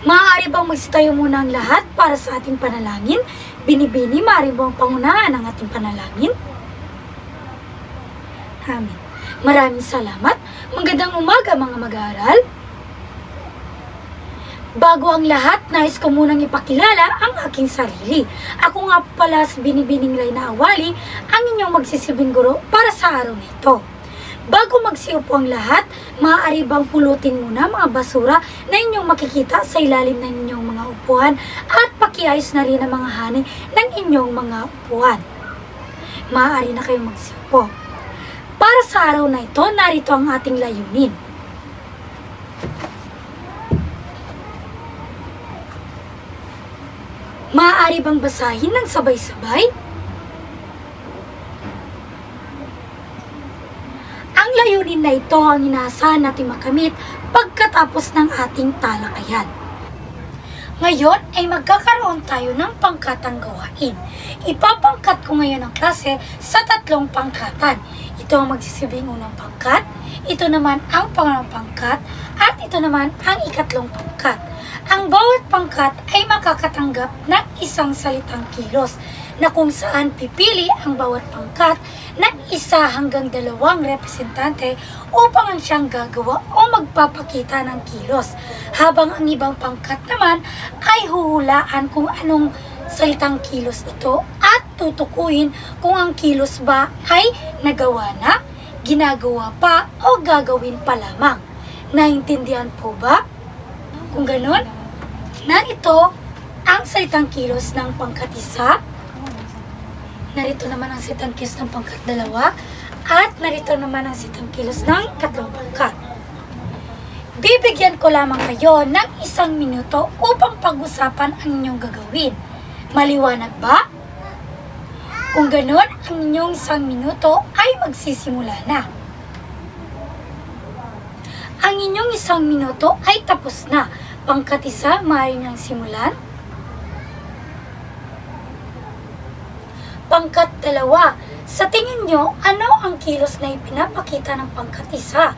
Maaari bang magsitayo muna ang lahat para sa ating panalangin? Binibini, maaari bang pangunahan ang ating panalangin? Amen. Maraming salamat. Magandang umaga mga mag-aaral. Bago ang lahat, nais ko munang ipakilala ang aking sarili. Ako nga pala si Binibining Reyna Awali, ang inyong magsisilbing guro para sa araw na ito. Bago magsiupo ang lahat, maaari bang pulutin muna mga basura na inyong makikita sa ilalim ng inyong mga upuan at pakiayos na rin ang mga hanin ng inyong mga upuan. Maaari na kayong magsiupo. Para sa araw na ito, narito ang ating layunin. Maaari bang basahin ng sabay-sabay? Ang layunin na ito ang inaasahan natin makamit pagkatapos ng ating talakayan. Ngayon ay magkakaroon tayo ng pangkatang gawain. Ipapangkat ko ngayon ang klase sa 3 pangkatan. Ito ang magsisilbing unang pangkat, ito naman ang pangalawang pangkat, at ito naman ang ikatlong pangkat. Ang bawat pangkat ay makakatanggap ng isang salitang kilos na kung saan pipili ang bawat pangkat ng 1 hanggang 2 representante upang ang siyang gagawa o magpapakita ng kilos. Habang ang ibang pangkat naman ay huhulaan kung anong salitang kilos ito at tutukuyin kung ang kilos ba ay nagawa na, ginagawa pa o gagawin pa lamang. Naintindihan po ba? Kung ganun, narito ang salitang kilos ng pangkat 1, narito naman ang salitang kilos ng pangkat 2, at narito naman ang salitang kilos ng ikatlong pangkat. Bibigyan ko lamang kayo ng 1 minuto upang pag-usapan ang inyong gagawin. Maliwanag ba? Kung ganun, ang inyong 1 minuto ay magsisimula na. Ang inyong 1 minuto ay tapos na. Pangkat 1, maaari niyang simulan. Pangkat 2, sa tingin nyo, ano ang kilos na ipinapakita ng pangkat 1?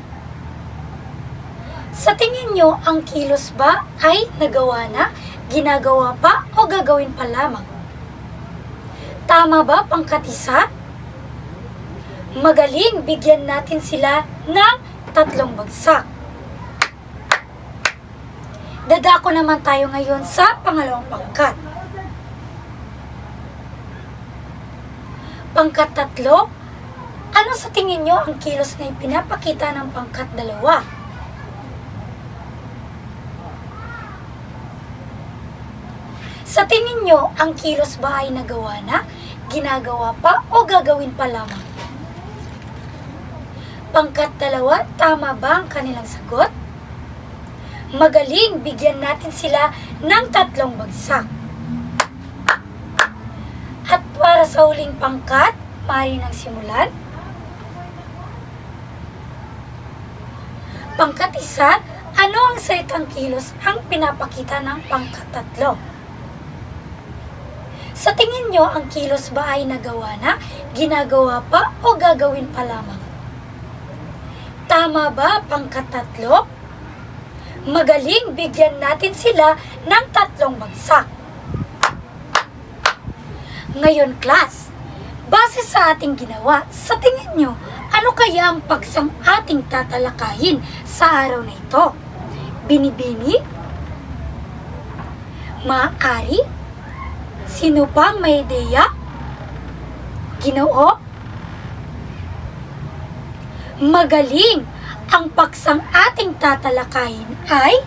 Sa tingin nyo, ang kilos ba ay nagawa na, ginagawa pa o gagawin pa lamang? Tama ba pangkat 1? Magaling, bigyan natin sila ng 3 bagsak. Dadako naman tayo ngayon sa pangalawang pangkat. Pangkat 3, ano sa tingin nyo ang kilos na ipinapakita ng pangkat 2? Sa tingin nyo, ang kilos ba ay nagawa na, ginagawa pa o gagawin pa lamang? Pangkat 2, tama ba ang kanilang sagot? Magaling, bigyan natin sila ng 3 bagsak. At para sa huling pangkat, maaari nang simulan. Pangkat 1, ano ang salitang kilos ang pinapakita ng pangkat 3? Sa tingin nyo, ang kilos ba ay nagawa na, ginagawa pa o gagawin pa lamang? Tama ba pangkat 3? Magaling, bigyan natin sila ng 3 bagsak. Ngayon, class, base sa ating ginawa, sa tingin nyo, ano kaya ang paksang ating tatalakayin sa araw na ito? Binibini? Maaari? Sino pa ang may ideya? Ginoo? Magaling! Ang paksang ating tatalakayin ay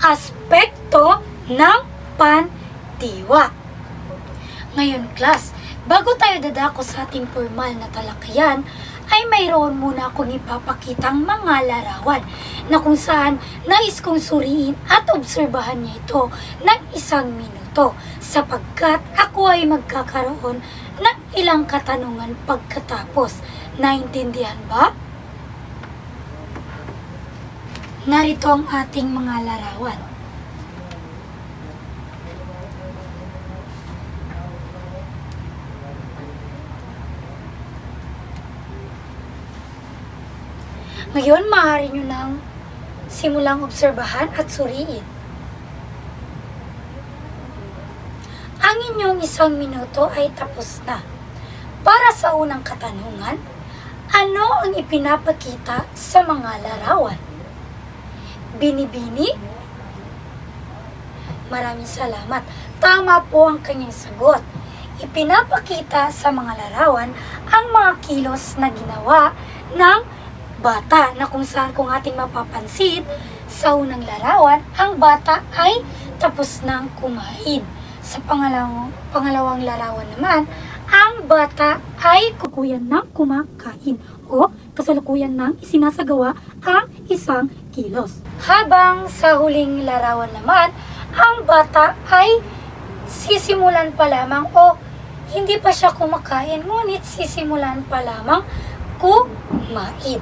aspekto ng pandiwa. Ngayon, class, bago tayo dadako sa ating formal na talakayan, ay mayroon muna akong ipapakitang mga larawan na kung saan nais kong suriin at obserbahan niya ito ng 1 minuto sapagkat ako ay magkakaroon ng ilang katanungan pagkatapos. Naintindihan ba? Narito ang ating mga larawan. Ngayon, maaari nyo nang simulang obserbahan at suriin. Ang inyong 1 minuto ay tapos na. Para sa unang katanungan, ano ang ipinapakita sa mga larawan? Binibini? Maraming salamat. Tama po ang kanyang sagot. Ipinapakita sa mga larawan ang mga kilos na ginawa ng bata na kung saan kung ating mapapansin sa unang larawan, ang bata ay tapos ng kumain. Sa pangalawang larawan naman, ang bata ay kasalukuyan ng kumakain o kasalukuyan ng isinasagawa ang 1 kilos. Habang sa huling larawan naman, ang bata ay sisimulan pa lamang o hindi pa siya kumakain, ngunit sisimulan pa lamang kumain.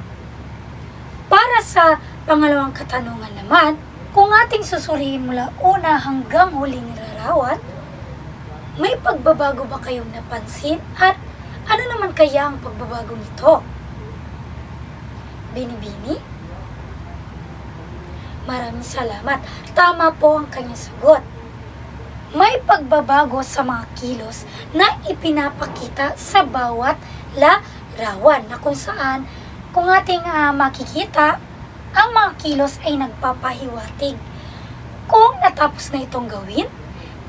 Para sa pangalawang katanungan naman, kung ating susuriin mula una hanggang huling larawan, may pagbabago ba kayong napansin at ano naman kaya ang pagbabago nito? Binibini? Maraming salamat. Tama po ang kanyang sagot. May pagbabago sa mga kilos na ipinapakita sa bawat larawan na kung saan kung ating makikita, ang mga kilos ay nagpapahiwatig. Kung natapos na itong gawin,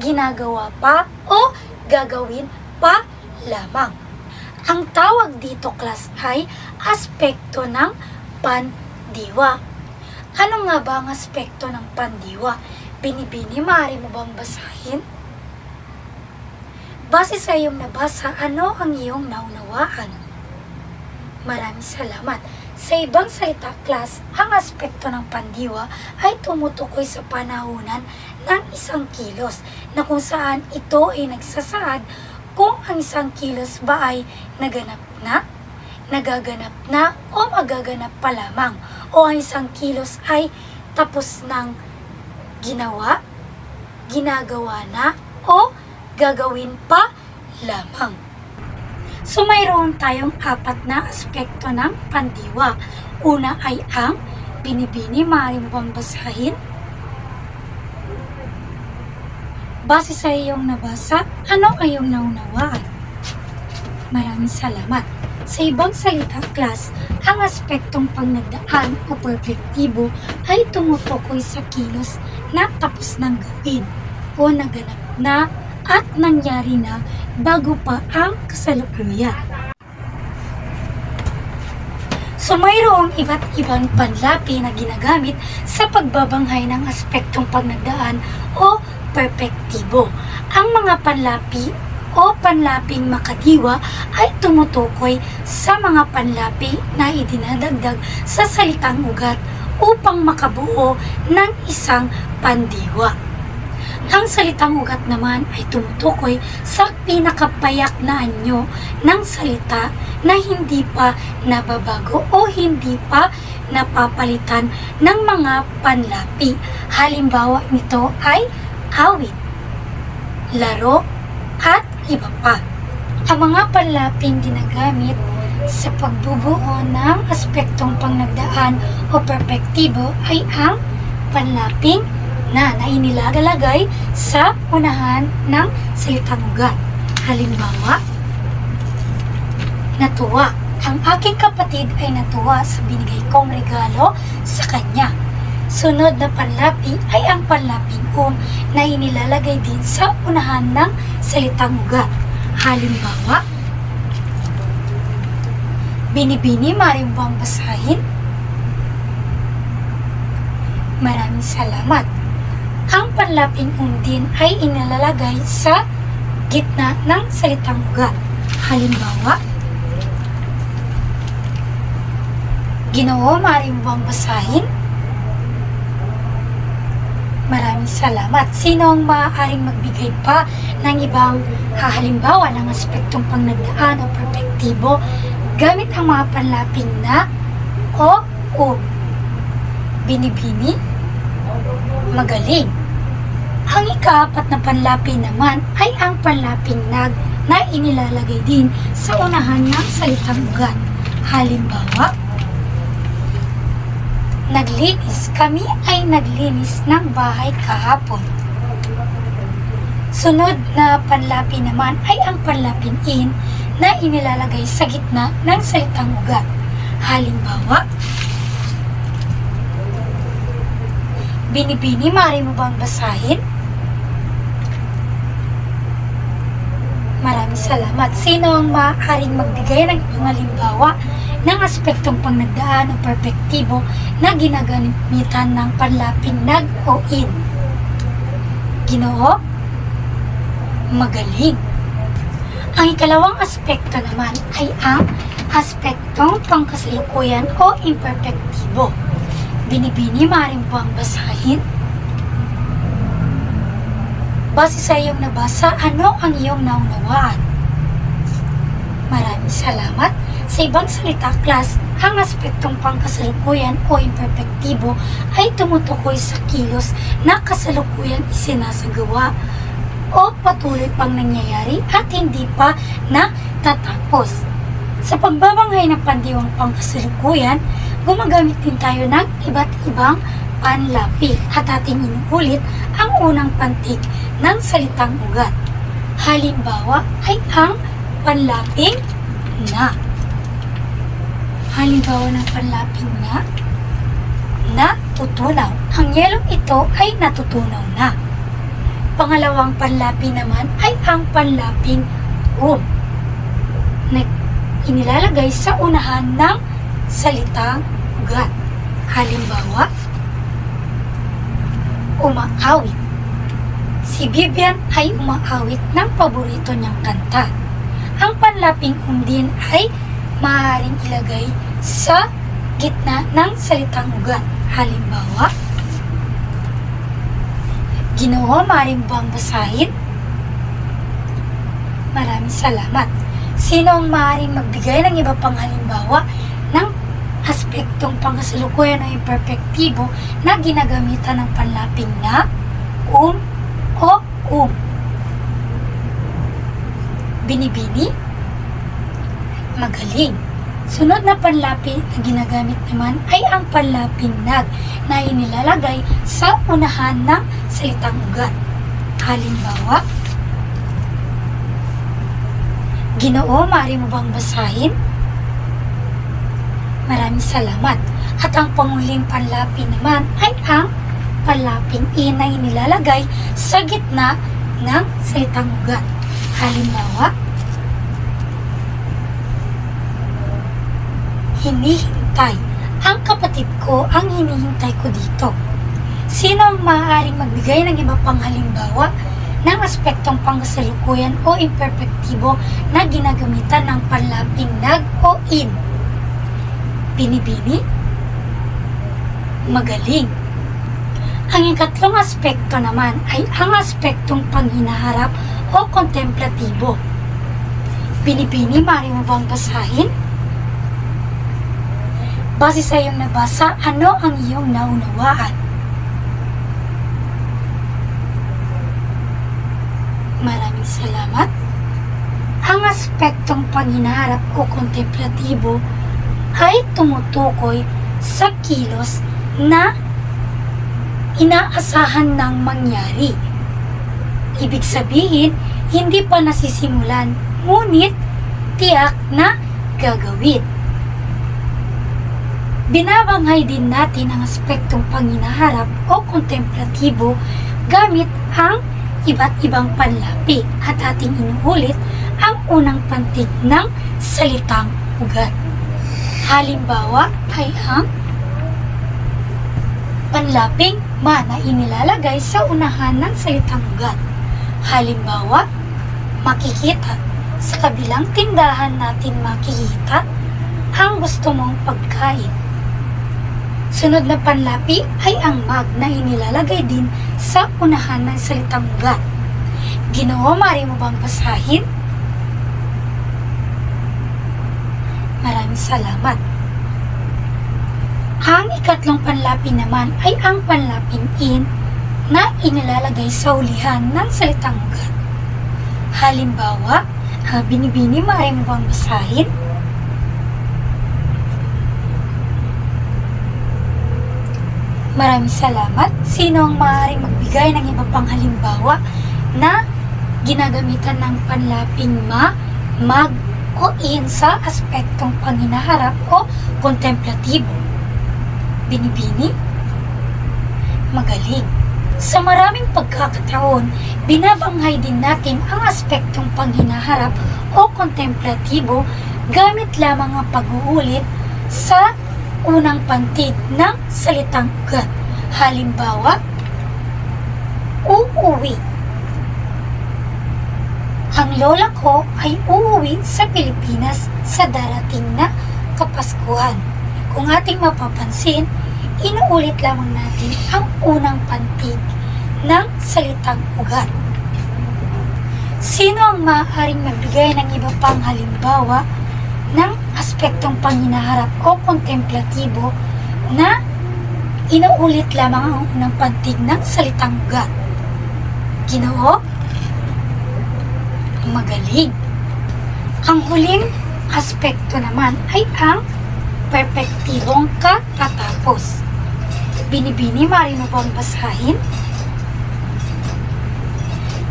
ginagawa pa o gagawin pa lamang. Ang tawag dito, class, ay aspekto ng pandiwa. Ano nga ba ang aspekto ng pandiwa? Binibini, maaari mo bang basahin? Base sa iyong nabasa, ano ang iyong naunawaan? Maraming salamat. Sa ibang salita, class, ang aspekto ng pandiwa ay tumutukoy sa panahunan ng 1 kilos na kung saan ito ay nagsasaad kung ang 1 kilos ba ay naganap na, nagaganap na o magaganap pa lamang o ang 1 kilos ay tapos ng ginawa, ginagawa na o gagawin pa lamang. So mayroon tayong 4 na aspekto ng pandiwa. Una ay ang binibini, maaari mo bang basahin? Base sa iyong nabasa, ano ang iyong naunawaan? Maraming salamat. Sa ibang salita, class, ang aspektong pangnagdaan o perpektibo ay tumutukoy sa kilos na tapos ng gawin o naganap na at nangyari na bago pa ang kasalukuyan. So mayroong iba't ibang panlapi na ginagamit sa pagbabanghay ng aspektong pangnagdaan o perpektibo. Ang mga panlapi o panlaping makadiwa ay tumutukoy sa mga panlapi na idinadagdag sa salitang ugat upang makabuo ng isang pandiwa. Ang salitang ugat naman ay tumutukoy sa pinakapayak na anyo ng salita na hindi pa nababago o hindi pa napapalitan ng mga panlapi. Halimbawa nito ay awit, laro, at iba pa. Ang mga panlaping ginagamit sa pagbubuo ng aspektong pangnagdaan o perpektibo ay ang panlaping na inilalagay sa unahan ng salitang ugat. Halimbawa, natuwa. Ang aking kapatid ay natuwa sa binigay kong regalo sa kanya. Sunod na panlapi ay ang panlaping na inilalagay din sa unahan ng salitang ugat. Halimbawa, binibini, maaari mo bang basahin? Maraming salamat. Ang panlaping din ay inilalagay sa gitna ng salitang ugat. Halimbawa, Ginoo, maaari mo bang basahin? Maraming salamat. Sino ang maaaring magbigay pa ng ibang halimbawa ng aspektong pangnagdaan o perpektibo gamit ang mga panlaping na o binibini? Magaling. Ang ika-4 na panlapi naman ay ang panlaping nag na inilalagay din sa unahan ng salitang ugat. Halimbawa, Naglinis. Kami ay naglinis ng bahay kahapon. Sunod na panlapi naman ay ang panlaping in na inilalagay sa gitna ng salitang ugat. Halimbawa, Binibini, maaari mo bang basahin? Maraming salamat. Sino ang maaaring magbigay ng ibang halimbawa ng aspektong pangnagdaan o perpektibo na ginagamitan ng panlaping nag o in? Ginoo? Magaling. Ang ikalawang aspekto naman ay ang aspektong pangkasalukuyan o imperpektibo. Binibini, maaari mo bang basahin? Base sa iyong nabasa, ano ang iyong naunawaan? Maraming salamat. Sa ibang salita, class, ang aspektong pangkasalukuyan o imperpektibo ay tumutukoy sa kilos na kasalukuyang isinasagawa o patuloy pang nangyayari at hindi pa natatapos. Sa pagbabanghay ng pandiwang pangkasalukuyan, gumagamit din tayo ng iba't ibang panlapi at ating inuulit ang unang pantig ng salitang ugat. Halimbawa ay ang panlaping na. Halimbawa ng panlaping na, natutunaw. Ang yelong ito ay natutunaw na. Pangalawang panlapi naman ay ang panlaping na inilalagay sa unahan ng salitang ugat. Halimbawa, umaawit. Si Vivian ay umaawit ng paborito niyang kanta. Ang panlaping din ay maaaring ilagay sa gitna ng salitang ugat. Halimbawa, Ginoo, maaari mo bang basahin? Maraming salamat. Sino ang maaaring magbigay ng iba pang halimbawa ng aspektong pangkasalukuyan o imperpektibo na ginagamitan ng panlaping na, o Binibini? Magaling. Sunod na panlapi na ginagamit naman ay ang panlaping nag na inilalagay sa unahan ng salitang ugat. Halimbawa, Ginoo, maaari mo bang basahin? Maraming salamat. At ang panguling panlapi naman ay ang panlaping in na inilalagay sa gitna ng salitang ugat. Halimbawa, hinihintay. Ang kapatid ko ang hinihintay ko dito. Sino ang maaaring magbigay ng iba pang halimbawa ng aspektong pangkasalukuyan o imperpektibo na ginagamitan ng panlaping nag o in? Binibini? Magaling. Ang ikatlong aspekto naman ay ang aspektong panghinaharap o kontemplatibo. Binibini, maaari mo bang basahin? Base sa iyong nabasa, ano ang iyong naunawaan? Maraming salamat. Ang aspektong panghinaharap o kontemplatibo ay tumutukoy sa kilos na inaasahan ng mangyari. Ibig sabihin, hindi pa nasisimulan, ngunit tiyak na gagawin. Binabanghay din natin ang aspektong panghinaharap o kontemplatibo gamit ang iba't ibang panlapi at ating inuulit ang unang pantig ng salitang ugat. Halimbawa ay ang panlaping ma na inilalagay sa unahan ng salitang ugat. Halimbawa, makikita. Sa kabilang tindahan natin makikita ang gusto mong pagkain. Sunod na panlapi ay ang mag na inilalagay din sa unahan ng salitang ugat. Ginoo, maaari mo bang basahin? Maraming salamat. Ang ikatlong panlapi naman ay ang panlaping in na inilalagay sa ulihan ng salitang ugat. Halimbawa, Binibini, maaari mo bang basahin? Maraming salamat. Sino ang maaaring magbigay ng iba pang halimbawa na ginagamitan ng panlaping ma, mag, o in sa aspektong panghinaharap o kontemplatibo? Binibini? Magaling. Sa maraming pagkakataon, binabanghay din natin ang aspektong panghinaharap o kontemplatibo gamit lamang ang pag-uulit sa unang pantig ng salitang ugat. Halimbawa, uuwi. Ang lola ko ay uuwi sa Pilipinas sa darating na Kapaskuhan. Kung ating mapapansin, inuulit lamang natin ang unang pantig ng salitang ugat. Sino ang maaaring magbigay ng iba pang halimbawa ng aspektong panghinaharap o kontemplatibo na inuulit lamang ang unang pantig ng salitang ugat? Ginoo? Magaling. Ang huling aspekto naman ay ang perpektibong katatapos. Binibini, maaari mo bang basahin?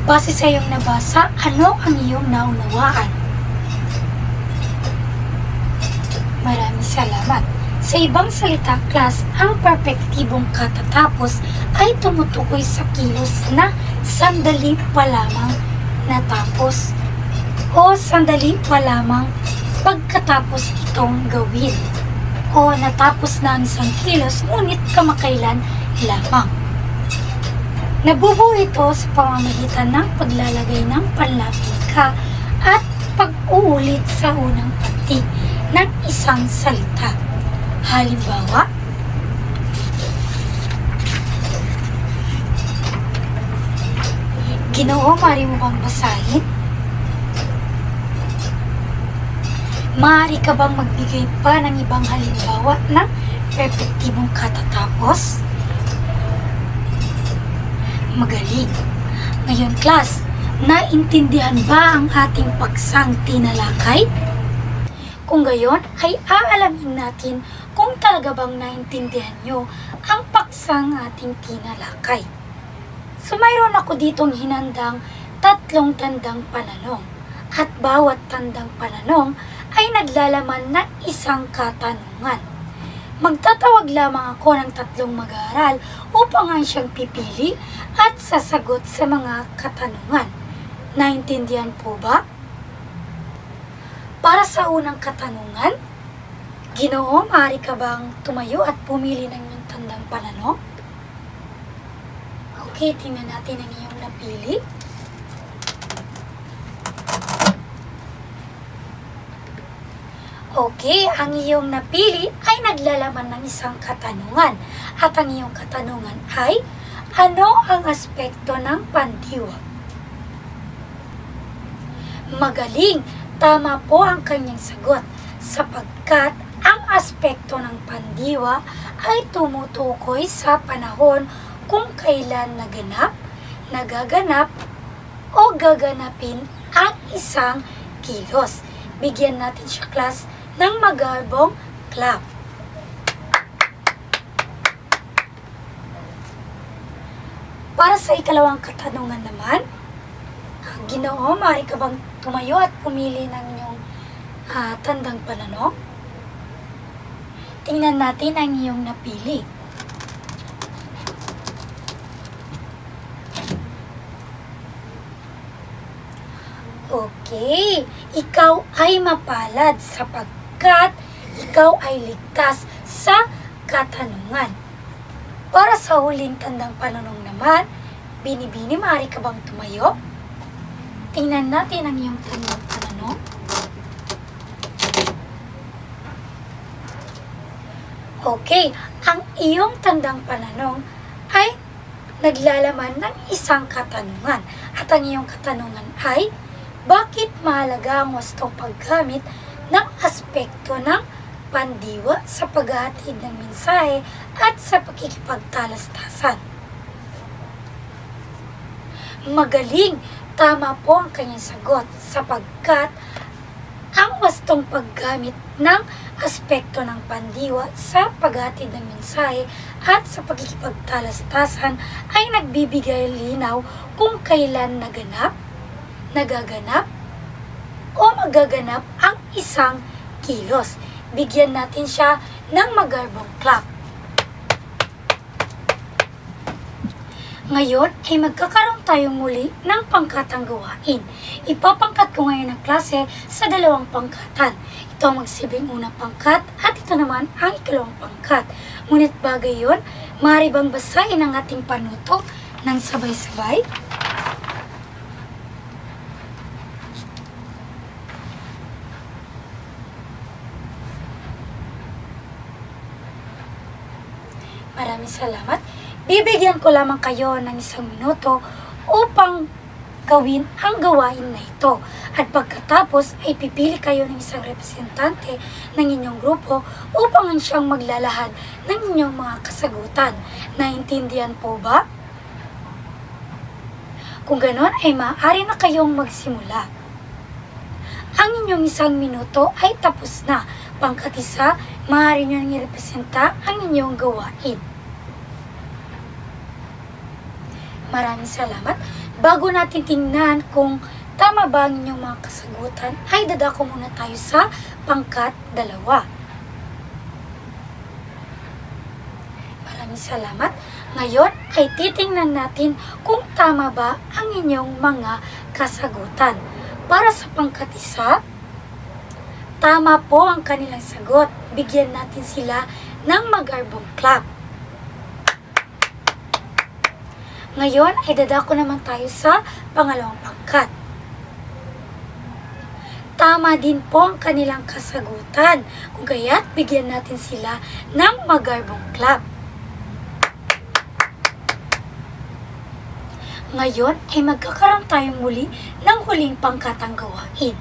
Base sa iyong nabasa, ano ang iyong naunawaan? Maraming salamat. Sa ibang salita, class, ang perpektibong katatapos ay tumutukoy sa kilos na sandali pa lamang natapos o sandali pa lamang pagkatapos itong gawin o natapos na ang isang kilos ngunit kamakailan lamang. Nabubuo ito sa pamamagitan ng paglalagay ng panlaping ka at pag-uulit sa unang pantig ng isang salita. Halimbawa, Ginoo, maaari mo bang basahin? Maaari ka bang magbigay pa ng ibang halimbawa ng perpektibong katatapos? Magaling. Ngayon, class, naintindihan ba ang ating paksang tinalakay? Kung gayon, ay aalamin natin kung talaga bang naintindihan nyo ang paksang ating tinalakay. So, mayroon ako ditong hinandang 3 tandang pananong. At bawat tandang pananong ay naglalaman ng isang katanungan. Magtatawag lamang ako ng 3 mag-aaral upang ang siyang pipili at sasagot sa mga katanungan. Naintindihan po ba? Para sa unang katanungan, Ginoo, maaari ka bang tumayo at pumili ng iyong tandang pananong? Okay, tingnan natin ang iyong napili. Okay, ang iyong napili ay naglalaman ng isang katanungan. At ang iyong katanungan ay, ano ang aspekto ng pandiwa? Magaling! Tama po ang kanyang sagot, sapagkat ang aspekto ng pandiwa ay tumutukoy sa panahon kung kailan naganap, nagaganap, o gaganapin ang isang kilos. Bigyan natin siya, class, ng magarbong clap. Para sa ikalawang katanungan naman, Ginoo, maaari ka bang tumayo at pumili ng iyong tandang pananong? Tingnan natin ang iyong napili. Okay, ikaw ay mapalad sapagkat ikaw ay ligtas sa katanungan. Para sa huling tandang pananong naman, Binibini, maaari ka bang tumayo? Tingnan natin ang iyong tandang pananong. Okay, ang iyong tandang pananong ay naglalaman ng isang katanungan. At ang iyong katanungan ay, bakit mahalaga ang wastong paggamit ng aspekto ng pandiwa sa paghahatid ng mensahe at sa pakikipagtalastasan? Magaling! Tama po ang kanyang sagot sapagkat ang wastong ganitong paggamit ng aspekto ng pandiwa sa paghatid ng mensahe at sa pagkikipagtalastasan ay nagbibigay linaw kung kailan nagaganap, o magaganap ang isang kilos. Bigyan natin siya ng magarbong clap. Ngayon ay magkakaroon tayo muli ng pangkatang gawain. Ipapangkat ko ngayon ang klase sa dalawang pangkatan. Ito ang magsilbing unang pangkat at ito naman ang ikalawang pangkat. Ngunit bagay yun, maaari bang basahin ang ating panuto ng sabay-sabay? Maraming salamat. Bibigyan ko lamang kayo ng 1 minuto upang gawin ang gawain na ito. At pagkatapos ay pipili kayo ng isang representante ng inyong grupo upang siyang maglalahad ng inyong mga kasagutan. Naintindihan po ba? Kung ganon ay maaari na kayong magsimula. Ang inyong 1 minuto ay tapos na. Pangkatisa, maaari nyo nang irepresenta ang inyong gawain. Maraming salamat. Bago natin tingnan kung tama ba ang inyong mga kasagutan, ay dadako muna tayo sa pangkat 2. Maraming salamat. Ngayon ay titingnan natin kung tama ba ang inyong mga kasagutan. Para sa pangkat 1, tama po ang kanilang sagot. Bigyan natin sila ng magarbong clap. Ngayon ay dadako naman tayo sa pangalawang pangkat. Tama din po ang kanilang kasagutan. Kung kaya't bigyan natin sila ng magarbong clap. Ngayon ay magkakaroon tayo muli ng huling pangkatang gawain.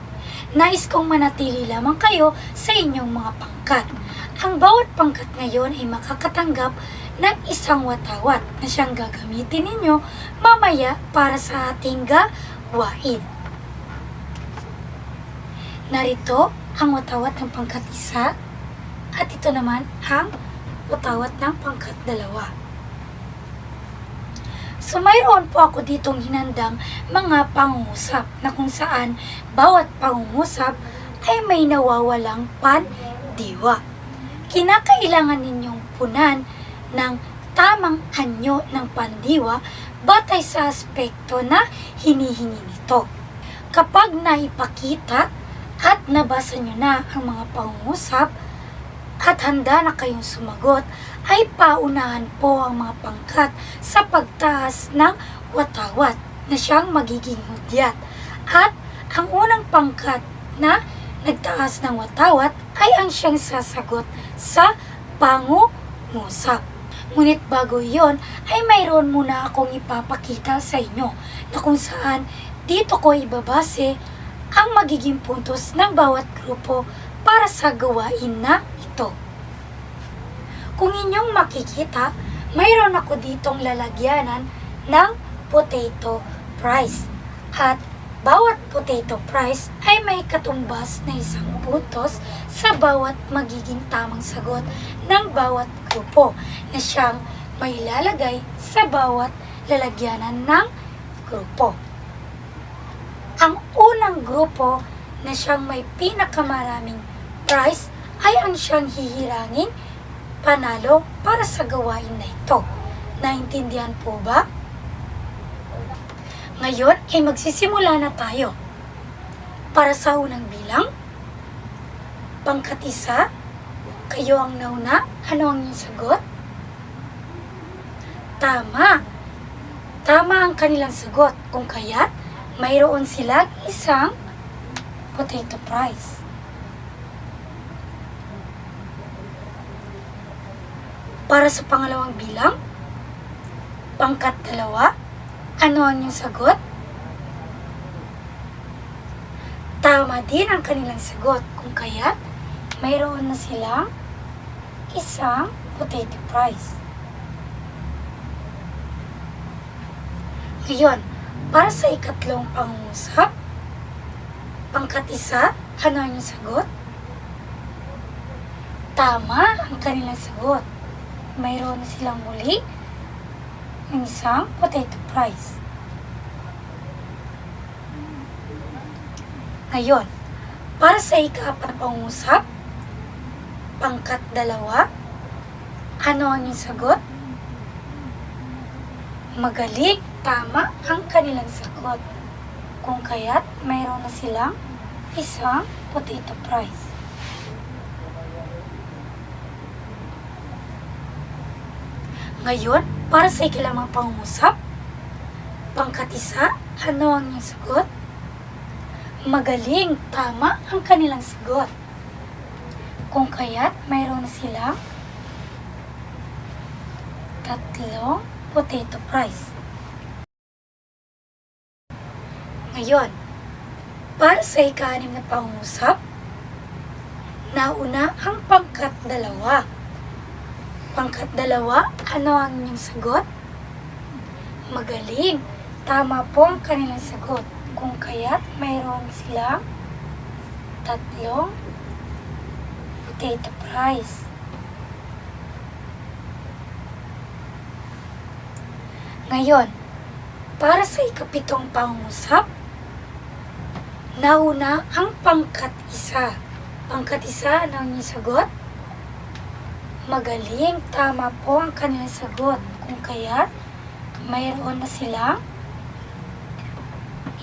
Nais kong manatili lamang kayo sa inyong mga pangkat. Ang bawat pangkat ngayon ay makakatanggap ng isang watawat na siyang gagamitin ninyo mamaya para sa ating gawain. Narito ang watawat ng pangkat 1 at ito naman ang watawat ng pangkat 2. So mayroon po ako ditong hinandang mga pangungusap na kung saan bawat pangungusap ay may nawawalang pandiwa. Kinakailangan ninyong punan ng tamang anyo ng pandiwa batay sa aspekto na hinihingi nito. Kapag naipakita at nabasa nyo na ang mga pangungusap at handa na kayong sumagot, ay paunahan po ang mga pangkat sa pagtaas ng watawat na siyang magiging hudyat. At ang unang pangkat na nagtaas ng watawat ay ang siyang sasagot sa pangungusap. Ngunit bago iyon ay mayroon muna akong ipapakita sa inyo na kung saan dito ko ibabase ang magiging puntos ng bawat grupo para sa gawain na ito. Kung inyong makikita, mayroon ako ditong lalagyanan ng potato price. At bawat potato price ay may katumbas na 1 puntos sa bawat magiging tamang sagot ng bawat grupo na siyang may lalagay sa bawat lalagyanan ng grupo. Ang unang grupo na siyang may pinakamaraming price ay ang siyang hihirangin panalo para sa gawain na ito. Naintindihan po ba? Ngayon ay magsisimula na tayo. Para sa unang bilang, pangkat 1, kayo ang nauna. Ano ang inyong sagot? Tama. Tama ang kanilang sagot. Kung kaya't mayroon silang isang potato price. Para sa pangalawang bilang, pangkat 2, ano ang inyong sagot? Tama din ang kanilang sagot. Kung kaya't mayroon na silang isang potato price. Ngayon, para sa ikatlong pangungusap, pangkat 1, ano ang inyong sagot? tama ang kanilang sagot. Mayroon na silang muli ng isang potato fries. Ngayon, para sa ika-4 na pangungusap, pangkat 2, ano ang iyong sagot? Magaling, tama ang kanilang sagot. Kung kaya't mayroon na silang isang potato fries. Ngayon, para sa ika-5 pangungusap, pangkat 1, ano ang iyong sagot? Magaling, tama ang kanilang sagot. Kung kaya't mayroon na silang 3 potato fries. Ngayon, para sa ika-6 na pangungusap, nauna ang pangkat 2. Pangkat 2, ano ang inyong sagot? Magaling, tama po ang kanilang sagot. Kung kaya't mayroon silang 3 potato fries. Ngayon, para sa ika-7 pangungusap, nauna ang pangkat 1. Pangkat 1, ano ang inyong sagot? Magaling, tama po ang kanilang sagot. Kung kaya't mayroon na silang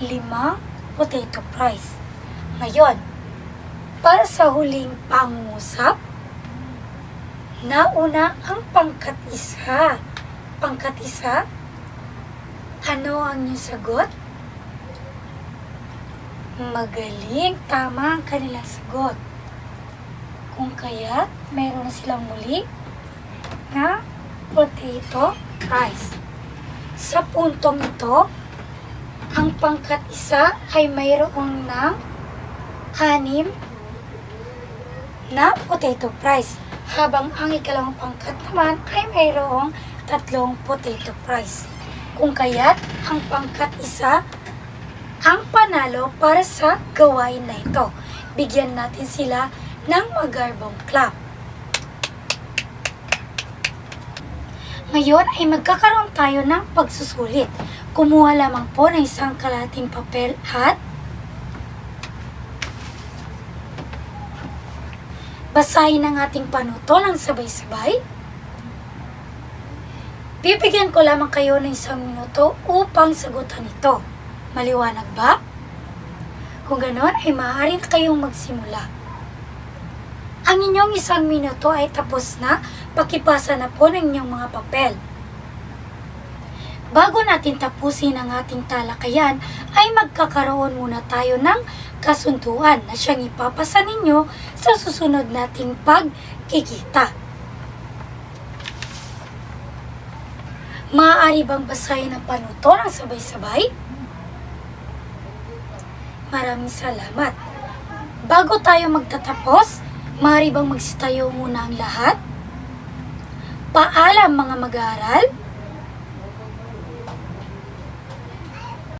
5 potato fries. Ngayon, para sa huling pangungusap, nauna ang pangkat 1. Pangkat 1, ano ang inyong sagot? Magaling, tama ang kanilang sagot. Kung kaya't mayroon na silang muli na potato fries. Sa puntong ito, ang pangkat 1 ay mayroon ng 6 na potato fries, habang ang ika-2 pangkat naman ay mayroong 3 potato fries. Kung kaya't ang pangkat 1 ang panalo para sa gawain na ito. Bigyan natin sila ng magarbong clap. Ngayon ay magkakaroon tayo ng pagsusulit. Kumuha lamang po ng isang kalahating papel at basahin ang ating panuto ng sabay-sabay. Bibigyan ko lamang kayo ng 1 minuto upang sagutan ito. Maliwanag ba? Kung ganoon ay maaari na kayong magsimula. Ang inyong 1 minuto ay tapos na, pakipasa na po ng inyong mga papel. Bago natin tapusin ang ating talakayan, ay magkakaroon muna tayo ng kasunduan na siyang ipapasa ninyo sa susunod nating pagkikita. Maaari bang basahin ang panuto ng sabay-sabay? Maraming salamat. Bago tayo magtatapos, maaari bang magsitayo muna ang lahat? Paalam mga mag-aaral.